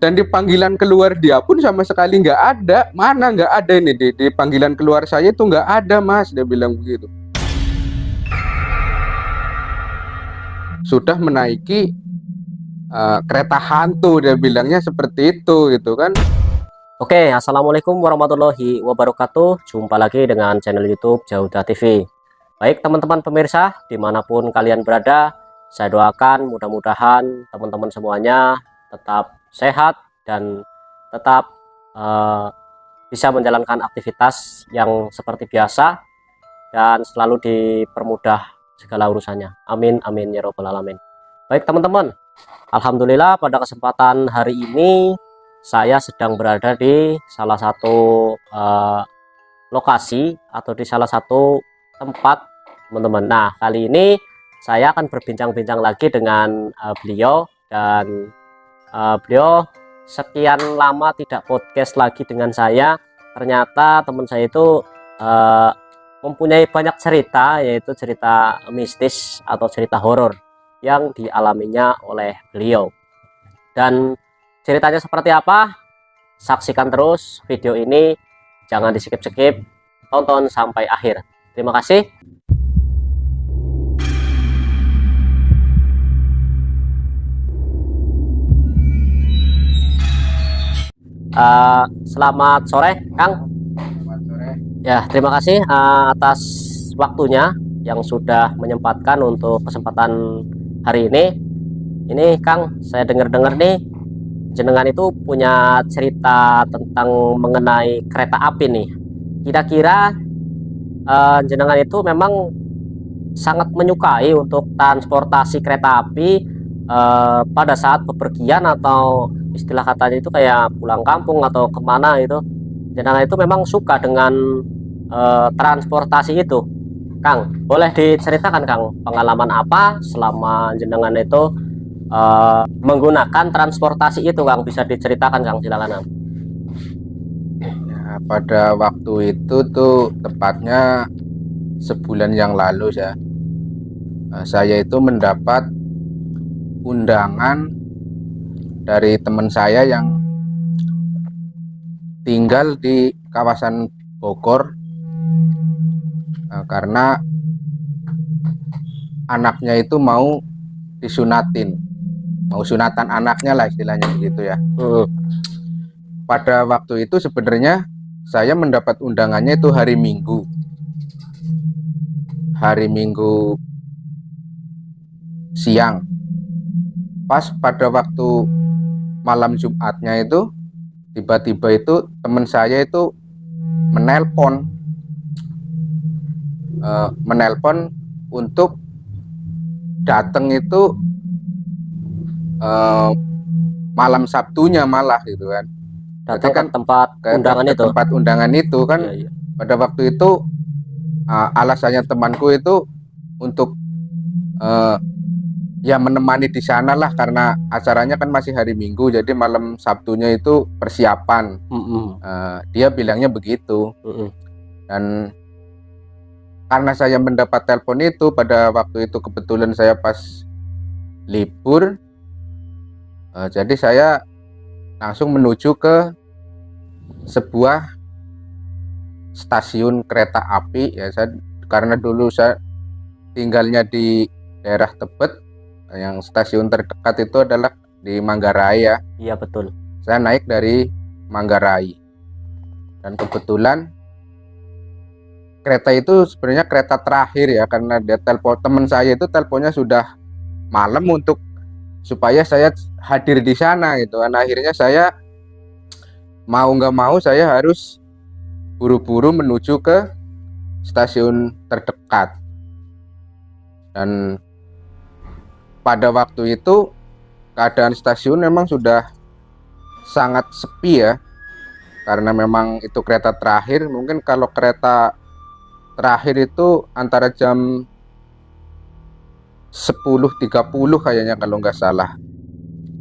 Dan di panggilan keluar dia pun sama sekali nggak ada. Mana nggak ada ini di panggilan keluar saya itu nggak ada, Mas. Dia bilang begitu. Sudah menaiki kereta hantu, dia bilangnya seperti itu gitu kan. Oke, assalamualaikum warahmatullahi wabarakatuh. Jumpa lagi dengan channel YouTube Jauda TV. Baik teman-teman pemirsa, dimanapun kalian berada, saya doakan mudah-mudahan teman-teman semuanya tetap sehat dan tetap bisa menjalankan aktivitas yang seperti biasa dan selalu dipermudah segala urusannya. Amin amin ya robbal alamin. Baik teman-teman, alhamdulillah pada kesempatan hari ini saya sedang berada di salah satu lokasi atau di salah satu tempat teman-teman. Nah, kali ini saya akan berbincang-bincang lagi dengan beliau, dan beliau sekian lama tidak podcast lagi dengan saya. Ternyata teman saya itu mempunyai banyak cerita, yaitu cerita mistis atau cerita horor yang dialaminya oleh beliau. Dan ceritanya seperti apa? Saksikan terus video ini, jangan di skip-skip, tonton sampai akhir. Terima kasih. Selamat sore, Kang. Selamat sore. Ya, terima kasih atas waktunya yang sudah menyempatkan untuk kesempatan hari ini. Ini Kang, saya dengar-dengar nih jenengan itu punya cerita tentang mengenai kereta api nih. Kira-kira jenengan itu memang sangat menyukai untuk transportasi kereta api pada saat bepergian, atau istilah katanya itu kayak pulang kampung atau kemana itu. Jenengan itu memang suka dengan transportasi itu. Kang, boleh diceritakan Kang, pengalaman apa selama jenengan itu menggunakan transportasi itu, Kang? Bisa diceritakan Kang, silakan Kang. Ya, pada waktu itu tuh tepatnya sebulan yang lalu saya itu mendapat undangan dari teman saya yang tinggal di kawasan Bogor, karena anaknya itu mau disunatin, mau sunatan anaknya lah istilahnya begitu ya. Pada waktu itu sebenarnya saya mendapat undangannya itu hari Minggu siang. Pas pada waktu malam Jumatnya itu tiba-tiba itu teman saya itu menelpon untuk datang itu malam Sabtunya malah gitu kan. Datang kan tempat undangan itu. Tempat undangan itu kan. Iya. Pada waktu itu alasannya temanku itu untuk ya menemani di sana lah, karena acaranya kan masih hari Minggu, jadi malam Sabtunya itu persiapan. Dia bilangnya begitu. Dan karena saya mendapat telepon itu pada waktu itu kebetulan saya pas libur, jadi saya langsung menuju ke sebuah stasiun kereta api ya. Karena dulu saya tinggalnya di daerah Tebet, yang stasiun terdekat itu adalah di Manggarai ya. Iya betul. Saya naik dari Manggarai, dan kebetulan kereta itu sebenarnya kereta terakhir ya, karena dia telepon teman saya itu teleponnya sudah malam untuk supaya saya hadir di sana gitu. Dan akhirnya saya mau nggak mau saya harus buru-buru menuju ke stasiun terdekat. Dan pada waktu itu keadaan stasiun memang sudah sangat sepi ya, karena memang itu kereta terakhir. Mungkin kalau kereta terakhir itu antara jam 10.30 kayaknya kalau nggak salah,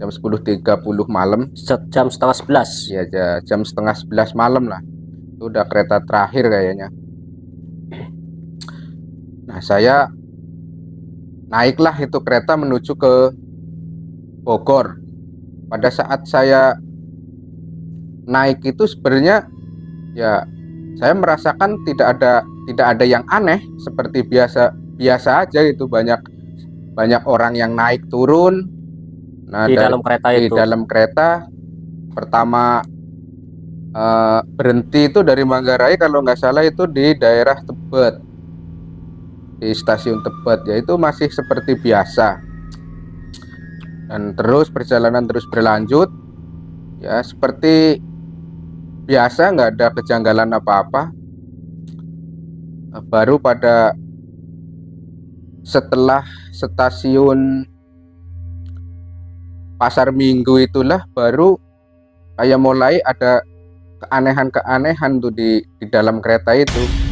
jam 10.30 malam, jam setengah 11 ya, jam setengah 11 malam lah, itu udah kereta terakhir kayaknya. Nah, saya naiklah itu kereta menuju ke Bogor. Pada saat saya naik itu sebenarnya ya saya merasakan tidak ada yang aneh, seperti biasa aja itu, banyak orang yang naik turun. Nah, Di dalam kereta di itu. dalam kereta pertama berhenti itu dari Manggarai, kalau nggak salah itu di daerah Tebet, di stasiun Tebet, yaitu masih seperti biasa. Dan terus perjalanan terus berlanjut ya seperti biasa, nggak ada kejanggalan apa-apa. Baru pada setelah stasiun Pasar Minggu itulah baru kayak mulai ada keanehan-keanehan tuh di dalam kereta itu.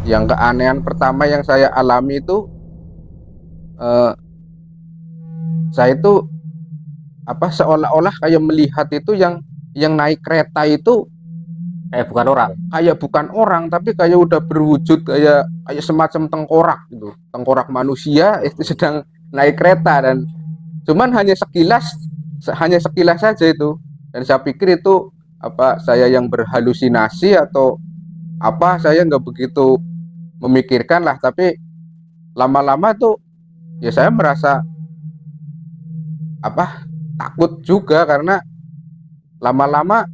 Yang keanehan pertama yang saya alami itu saya itu seolah-olah kayak melihat itu yang naik kereta itu Bukan orang. kayak bukan orang, tapi kayak udah berwujud kayak semacam tengkorak gitu, tengkorak manusia itu sedang naik kereta. Dan cuman hanya sekilas saja itu, dan saya pikir itu saya yang berhalusinasi atau saya nggak begitu memikirkan lah. Tapi lama-lama tuh ya saya merasa takut juga, karena lama-lama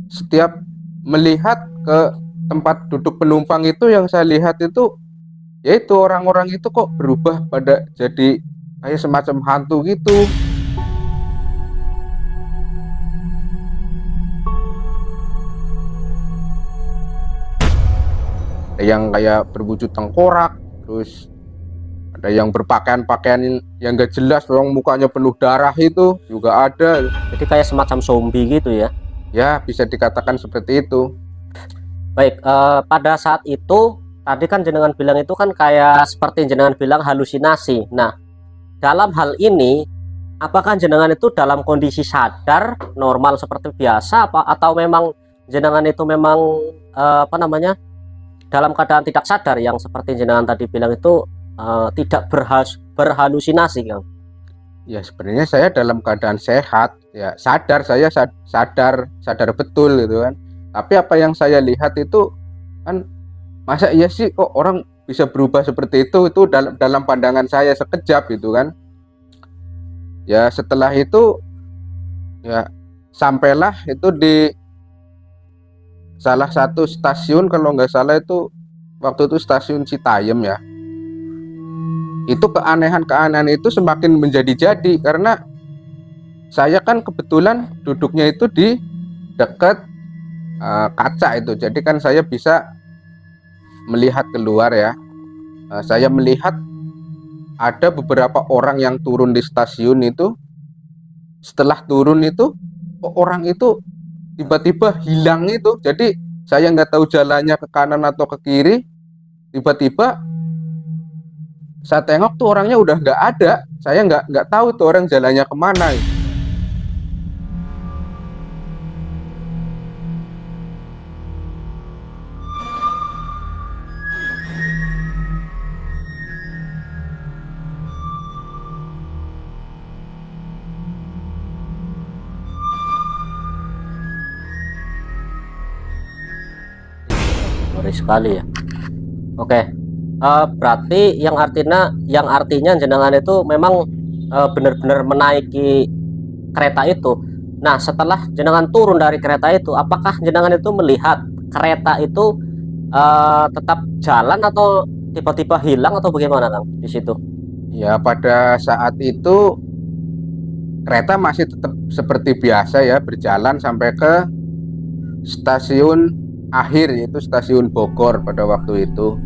setiap melihat ke tempat duduk penumpang itu, yang saya lihat itu yaitu orang-orang itu kok berubah pada jadi kayak semacam hantu gitu. Ada yang kayak berwujud tengkorak, terus ada yang berpakaian yang gak jelas, orang mukanya penuh darah itu juga ada. Jadi kayak semacam zombie gitu ya. Ya, bisa dikatakan seperti itu. Baik, pada saat itu tadi kan jenengan bilang itu kan kayak seperti jenengan bilang halusinasi. Nah, dalam hal ini apakah jenengan itu dalam kondisi sadar normal seperti biasa, atau memang jenengan itu memang dalam keadaan tidak sadar, yang seperti jenengan tadi bilang itu tidak berhalusinasi, Kang? Ya, sebenarnya saya dalam keadaan sehat, ya sadar, saya sadar betul gitu kan. Tapi apa yang saya lihat itu kan, masa iya sih kok orang bisa berubah seperti itu dalam pandangan saya sekejap gitu kan. Ya setelah itu ya sampailah itu di salah satu stasiun, kalau nggak salah itu waktu itu stasiun Citayam ya. Itu keanehan itu semakin menjadi-jadi, karena saya kan kebetulan duduknya itu di dekat kaca itu, jadi kan saya bisa melihat keluar ya. Saya melihat ada beberapa orang yang turun di stasiun itu. Setelah turun itu orang itu tiba-tiba hilang itu, jadi saya nggak tahu jalannya ke kanan atau ke kiri. Tiba-tiba saya tengok tuh orangnya udah nggak ada. Saya nggak tahu tuh orang jalannya kemana. Ngeri sekali ya. Oke. Berarti yang artinya jenengan itu memang benar-benar menaiki kereta itu. Nah, setelah jenengan turun dari kereta itu, apakah jenengan itu melihat kereta itu tetap jalan atau tiba-tiba hilang atau bagaimana Kang di situ? Ya, pada saat itu kereta masih tetap seperti biasa ya, berjalan sampai ke stasiun akhir, yaitu stasiun Bogor pada waktu itu.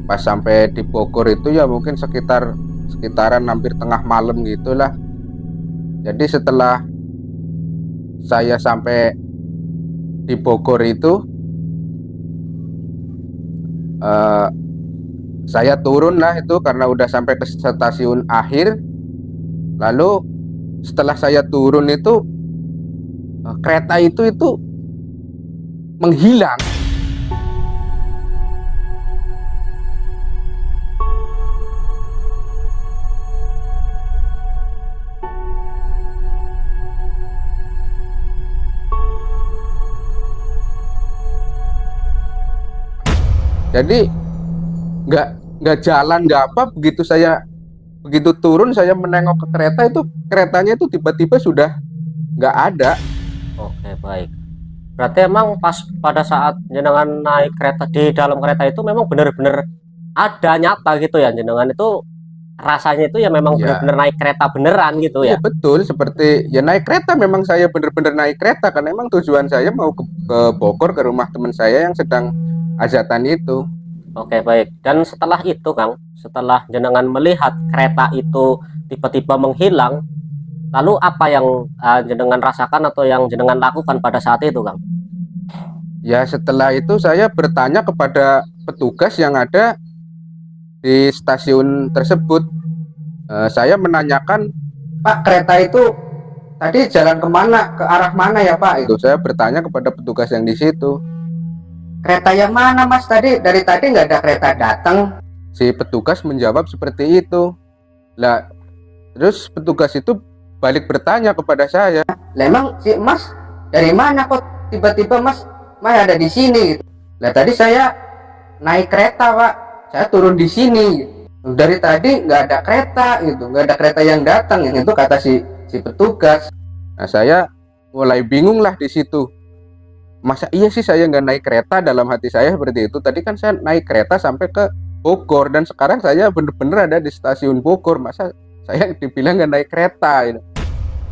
Pas sampai di Bogor itu ya mungkin sekitaran hampir tengah malam gitulah. Jadi setelah saya sampai di Bogor itu, saya turun lah itu karena udah sampai ke stasiun akhir. Lalu setelah saya turun itu, kereta itu menghilang. Jadi nggak jalan, nggak apa. Begitu turun saya menengok ke kereta itu, keretanya itu tiba-tiba sudah nggak ada. Oke, baik. Berarti emang pas pada saat jenengan naik kereta, di dalam kereta itu memang benar-benar ada nyata gitu ya, jenengan itu rasanya itu ya memang Ya, benar-benar naik kereta beneran gitu iya ya. betul, seperti ya naik kereta, memang saya benar-benar naik kereta karena memang tujuan saya mau ke Bogor, ke rumah teman saya yang sedang hajatan itu. Oke, baik. Dan setelah itu Kang, setelah jenengan melihat kereta itu tiba-tiba menghilang, lalu apa yang jenengan rasakan atau yang jenengan lakukan pada saat itu Kang? Ya, setelah itu saya bertanya kepada petugas yang ada di stasiun tersebut. Saya menanyakan, Pak, kereta itu tadi jalan kemana, ke arah mana ya Pak? Itu saya bertanya kepada petugas yang di situ. Kereta yang mana Mas tadi? Dari tadi nggak ada kereta datang. Si petugas menjawab seperti itu. Lah, terus petugas itu balik bertanya kepada saya, "Lah emang si Mas dari mana kok tiba-tiba Mas ada di sini?" Gitu. Lah tadi saya naik kereta Pak, saya turun di sini. Dari tadi nggak ada kereta gitu, nggak ada kereta yang datang. Itu kata si petugas. Nah, saya mulai bingung lah di situ. Masa iya sih saya nggak naik kereta? Dalam hati saya seperti itu. Tadi kan saya naik kereta sampai ke Bogor dan sekarang saya bener-bener ada di stasiun Bogor. Masa saya dibilang nggak naik kereta gitu.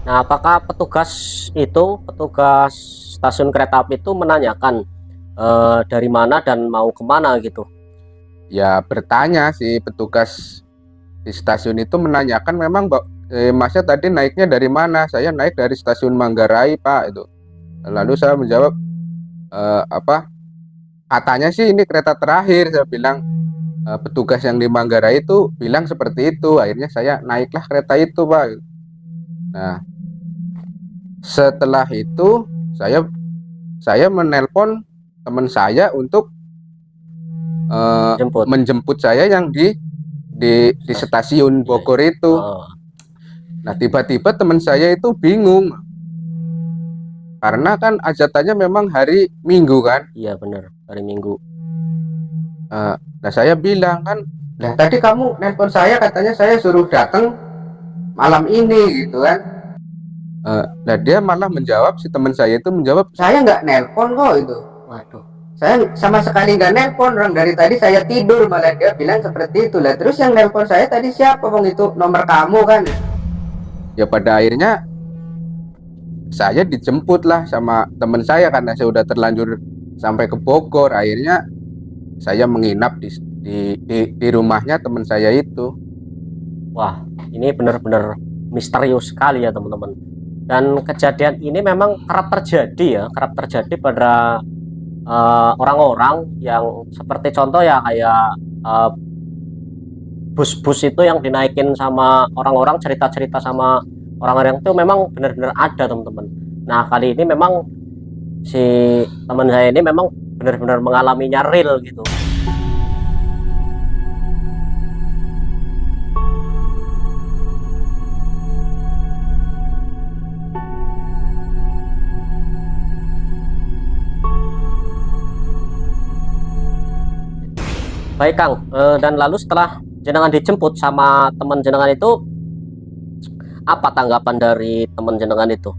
Nah, apakah petugas stasiun kereta api itu menanyakan dari mana dan mau kemana gitu? Ya, bertanya si petugas di stasiun itu menanyakan memang, Masnya tadi naiknya dari mana? Saya naik dari stasiun Manggarai Pak itu. Lalu saya menjawab, katanya sih ini kereta terakhir. Saya bilang, petugas yang di Manggarai itu bilang seperti itu. Akhirnya saya naiklah kereta itu Pak. Nah, setelah itu saya menelpon teman saya untuk menjemput saya yang di stasiun Bogor itu. Nah, tiba-tiba teman saya itu bingung karena kan hajatannya memang hari Minggu kan. Iya benar, hari Minggu. Nah, saya bilang kan, "Lah tadi kamu nelpon saya katanya saya suruh datang malam ini," gitu kan. Nah, dia malah menjawab, si teman saya itu menjawab, "Saya nggak nelpon kok itu." Waduh, saya sama sekali nggak nelpon, orang dari tadi saya tidur. Malah dia bilang seperti itu. Lah terus yang nelpon saya tadi siapa Bang? Itu nomor kamu kan? Ya pada akhirnya saya dijemput lah sama teman saya karena saya udah terlanjur sampai ke Bogor. Akhirnya saya menginap di rumahnya teman saya itu. Wah, ini benar-benar misterius sekali ya teman-teman. Dan kejadian ini memang kerap terjadi pada orang-orang yang seperti contoh ya kayak bus-bus itu yang dinaikin sama orang-orang, cerita-cerita sama orang-orang itu memang benar-benar ada teman-teman. Nah, kali ini memang si teman saya ini memang benar-benar mengalaminya real gitu. Baik Kang, dan lalu setelah jenengan dijemput sama teman jenengan itu, apa tanggapan dari teman jenengan itu?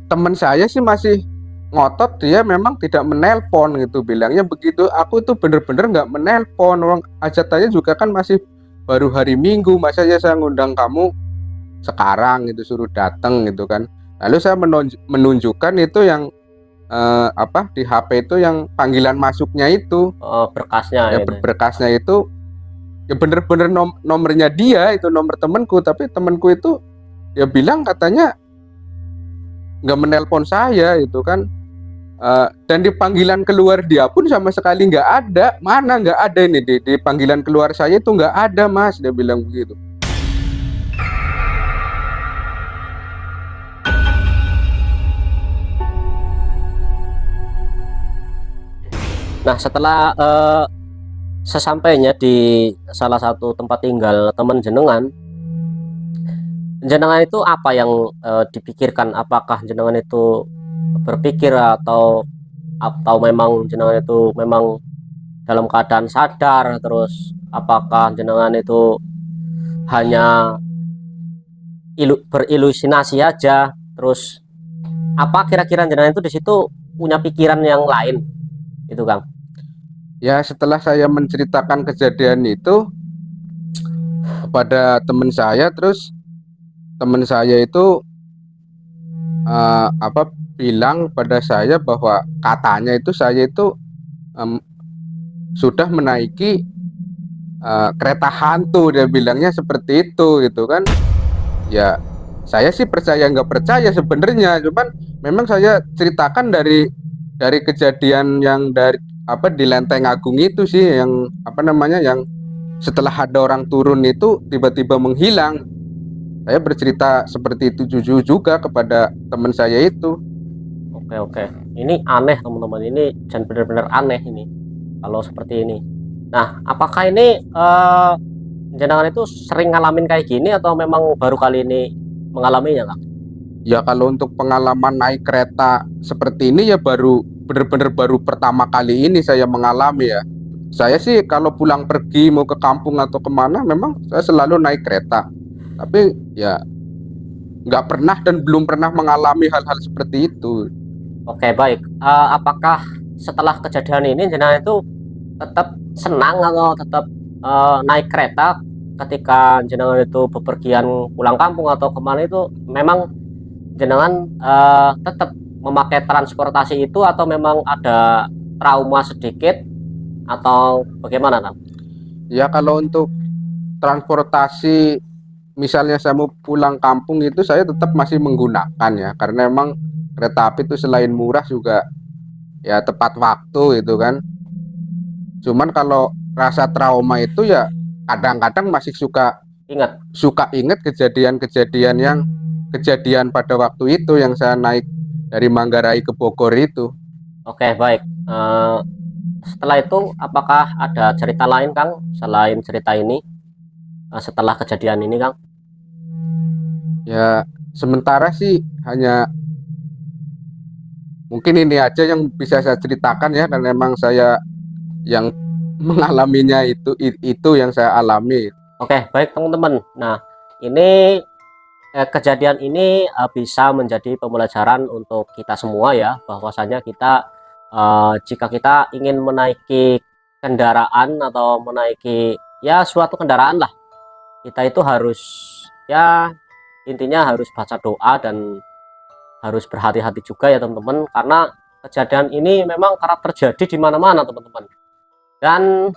Teman saya sih masih ngotot dia memang tidak menelpon gitu, bilangnya begitu. Aku tuh bener-bener nggak menelpon, orang hajatannya juga kan masih baru hari Minggu, masa ya saya ngundang kamu sekarang gitu, suruh datang gitu kan. Lalu saya menunjukkan itu yang di HP itu yang panggilan masuknya itu, berkasnya ya itu. berkasnya itu ya bener-bener nomornya dia, itu nomor temanku, tapi temanku itu ya bilang katanya nggak menelpon saya itu kan. Dan di panggilan keluar dia pun sama sekali nggak ada. Mana nggak ada ini di panggilan keluar saya itu nggak ada, Mas, dia bilang begitu. Nah, setelah sesampainya di salah satu tempat tinggal teman jenengan itu apa yang dipikirkan? Apakah jenengan itu berpikir atau memang jenengan itu memang dalam keadaan sadar? Terus apakah jenengan itu hanya berilusinasi aja? Terus apa kira-kira jenengan itu di situ punya pikiran yang lain itu, Kang? Ya, setelah saya menceritakan kejadian itu kepada teman saya, terus teman saya itu bilang pada saya bahwa katanya itu saya itu sudah menaiki kereta hantu, dia bilangnya seperti itu gitu kan. Ya saya sih percaya nggak percaya sebenarnya, cuman memang saya ceritakan dari kejadian yang di Lenteng Agung itu sih, yang yang setelah ada orang turun itu tiba-tiba menghilang. Saya bercerita seperti itu jujur juga kepada teman saya itu. Oke, ini aneh teman-teman, ini dan benar-benar aneh ini kalau seperti ini. Nah, apakah ini jenengan itu sering ngalamin kayak gini atau memang baru kali ini mengalaminya, Kang? Ya kalau untuk pengalaman naik kereta seperti ini ya benar-benar baru pertama kali ini saya mengalami ya. Saya sih kalau pulang pergi mau ke kampung atau kemana memang saya selalu naik kereta. Tapi ya nggak pernah dan belum pernah mengalami hal-hal seperti itu. Oke, baik. Apakah setelah kejadian ini jenengan itu tetap senang atau tetap naik kereta ketika jenengan itu bepergian pulang kampung atau kemana itu, memang jenengan tetap memakai transportasi itu atau memang ada trauma sedikit atau bagaimana, Kang? Ya kalau untuk transportasi misalnya saya mau pulang kampung itu saya tetap masih menggunakan ya, karena emang kereta api itu selain murah juga ya tepat waktu itu kan. Cuman kalau rasa trauma itu ya kadang-kadang masih suka ingat kejadian-kejadian yang kejadian pada waktu itu yang saya naik dari Manggarai ke Bogor itu. Oke, baik. Setelah itu apakah ada cerita lain, Kang, selain cerita ini setelah kejadian ini, Kang? Ya sementara sih hanya mungkin ini aja yang bisa saya ceritakan ya, karena memang saya yang mengalaminya, itu yang saya alami. Oke, baik teman-teman. Nah, ini kejadian ini bisa menjadi pembelajaran untuk kita semua ya, bahwasanya kita jika kita ingin menaiki kendaraan atau menaiki ya suatu kendaraan lah, kita itu harus ya intinya harus baca doa dan harus berhati-hati juga ya teman-teman, karena kejadian ini memang kerap terjadi di mana-mana teman-teman. Dan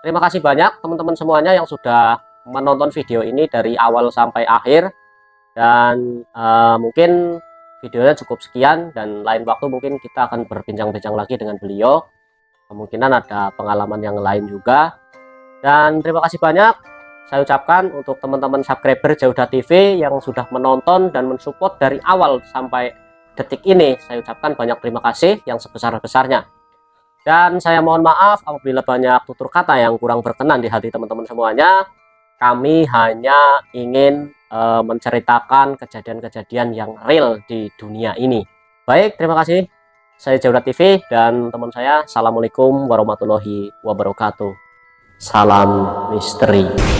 terima kasih banyak teman-teman semuanya yang sudah menonton video ini dari awal sampai akhir. Dan mungkin videonya cukup sekian, dan lain waktu mungkin kita akan berbincang-bincang lagi dengan beliau. Kemungkinan ada pengalaman yang lain juga. Dan terima kasih banyak saya ucapkan untuk teman-teman subscriber Jauda TV yang sudah menonton dan mensupport dari awal sampai detik ini. Saya ucapkan banyak terima kasih yang sebesar-besarnya. Dan saya mohon maaf apabila banyak tutur kata yang kurang berkenan di hati teman-teman semuanya. Kami hanya ingin menceritakan kejadian-kejadian yang real di dunia ini. Baik, terima kasih. Saya Jauda TV dan teman saya. Assalamualaikum warahmatullahi wabarakatuh. Salam misteri.